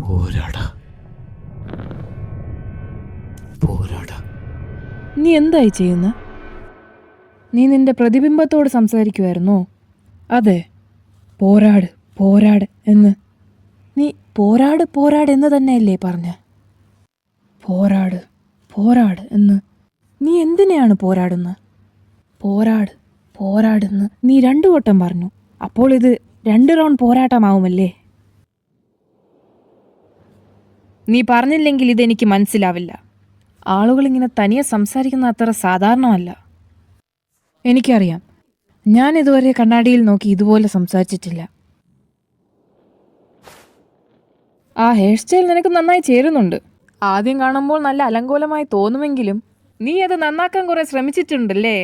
പോരാടാ പോരാടാ. നീ എന്തായി ചെയ്യുന്ന? നീ നിന്റെ പ്രതിബിംബത്തോട് സംസാരിക്കുമായിരുന്നോ? അതെ, പോരാട് പോരാട് എന്ന്. നീ പോരാട് പോരാട് എന്ന് തന്നെയല്ലേ പറഞ്ഞ? പോരാട് പോരാട് എന്ന്. നീ എന്തിനെയാണ് പോരാടുന്നത്? പോരാട് പോരാടെന്ന് നീ 2 വട്ടം പറഞ്ഞു. അപ്പോൾ ഇത് 2 റൗണ്ട് പോരാട്ടമാവുമല്ലേ? നീ പറഞ്ഞില്ലെങ്കിൽ ഇതെനിക്ക് മനസ്സിലാവില്ല. ആളുകളിങ്ങനെ തനിയെ സംസാരിക്കുന്ന അത്ര സാധാരണമല്ല. എനിക്കറിയാം, ഞാൻ ഇതുവരെ കണ്ണാടിയിൽ നോക്കി ഇതുപോലെ സംസാരിച്ചിട്ടില്ല. ആ ഹെയർ സ്റ്റൈൽ നിനക്ക് നന്നായി ചേരുന്നുണ്ട്. ആദ്യം കാണുമ്പോൾ നല്ല അലങ്കോലമായി തോന്നുമെങ്കിലും നീ അത് നന്നാക്കാൻ കുറെ ശ്രമിച്ചിട്ടുണ്ടല്ലേ?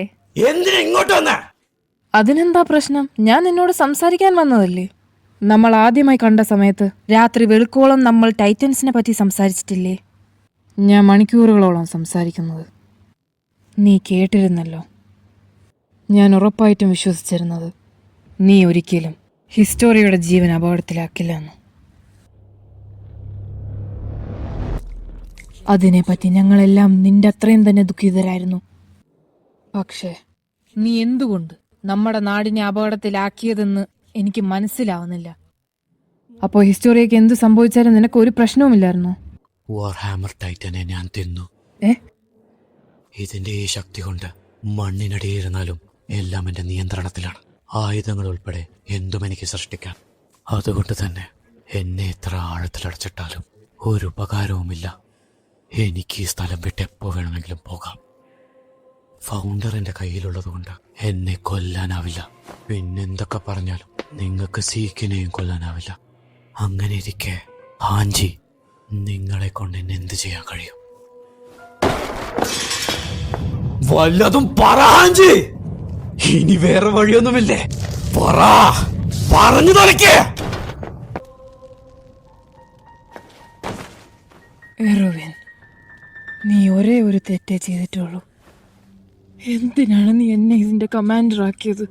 അതിനെന്താ പ്രശ്നം? ഞാൻ നിന്നോട് സംസാരിക്കാൻ വന്നതല്ലേ. നമ്മൾ ആദ്യമായി കണ്ട സമയത്ത് രാത്രി വെളുക്കോളം നമ്മൾ ടൈറ്റൻസിനെ പറ്റി സംസാരിച്ചിട്ടില്ലേ? ഞാൻ മണിക്കൂറുകളോളം സംസാരിക്കുന്നത് നീ കേട്ടിരുന്നല്ലോ. ഞാൻ ഉറപ്പായിട്ടും വിശ്വസിച്ചിരുന്നത് നീ ഒരിക്കലും ഹിസ്റ്റോറിയുടെ ജീവൻ അപകടത്തിലാക്കില്ലെന്ന്. അതിനെപ്പറ്റി ഞങ്ങളെല്ലാം നിന്റെ അത്രയും തന്നെ ദുഃഖിതരായിരുന്നു. പക്ഷേ നീ എന്തുകൊണ്ട് നമ്മുടെ നാടിനെ അപകടത്തിലാക്കിയതെന്ന് എനിക്ക് മനസ്സിലാവുന്നില്ല. അപ്പോൾ ഹിസ്റ്റോറിയക്ക് എന്ത് സംഭവിച്ചാലും നിനക്ക് ഒരു പ്രശ്നവുമില്ലായിരുന്നോ? വാർഹാമർ ടൈറ്റനെ ഞാൻ തിന്നു. ഇതിന്റെ ഈ ശക്തി കൊണ്ട് മണ്ണിനടിയിരുന്നാലും എല്ലാം എന്റെ നിയന്ത്രണത്തിലാണ്. ആയുധങ്ങൾ ഉൾപ്പെടെ എന്തും എനിക്ക് സൃഷ്ടിക്കാം. അതുകൊണ്ട് തന്നെ എന്നെ എത്ര ആഴത്തിലടച്ചിട്ടാലും ഒരു ഉപകാരവുമില്ല. എനിക്ക് ഈ സ്ഥലം വിട്ട് എപ്പോ വേണമെങ്കിലും പോകാം. ഫൗണ്ടർ എന്റെ കയ്യിലുള്ളത് കൊണ്ട് എന്നെ കൊല്ലാനാവില്ല. പിന്നെന്തൊക്കെ പറഞ്ഞാലും നിങ്ങൾക്ക് സീക്കിനെയും കൊല്ലാനാവില്ല. അങ്ങനെ ഇരിക്കെ ഹാഞ്ചി, നിങ്ങളെ കൊണ്ട് എന്നെ എന്ത് ചെയ്യാൻ കഴിയും? വല്ലതും പറ ഹാഞ്ചി. ഇനി വേറെ വഴിയൊന്നുമില്ലേ? പറഞ്ഞു തലക്കേ. എറുവിൻ, നീ ഒരേ ഒരു തെറ്റേ ചെയ്തിട്ടുള്ളൂ. എന്തിനാണ് നീ എന്നെ ഇതിന്റെ കമാൻഡർ ആക്കിയത്?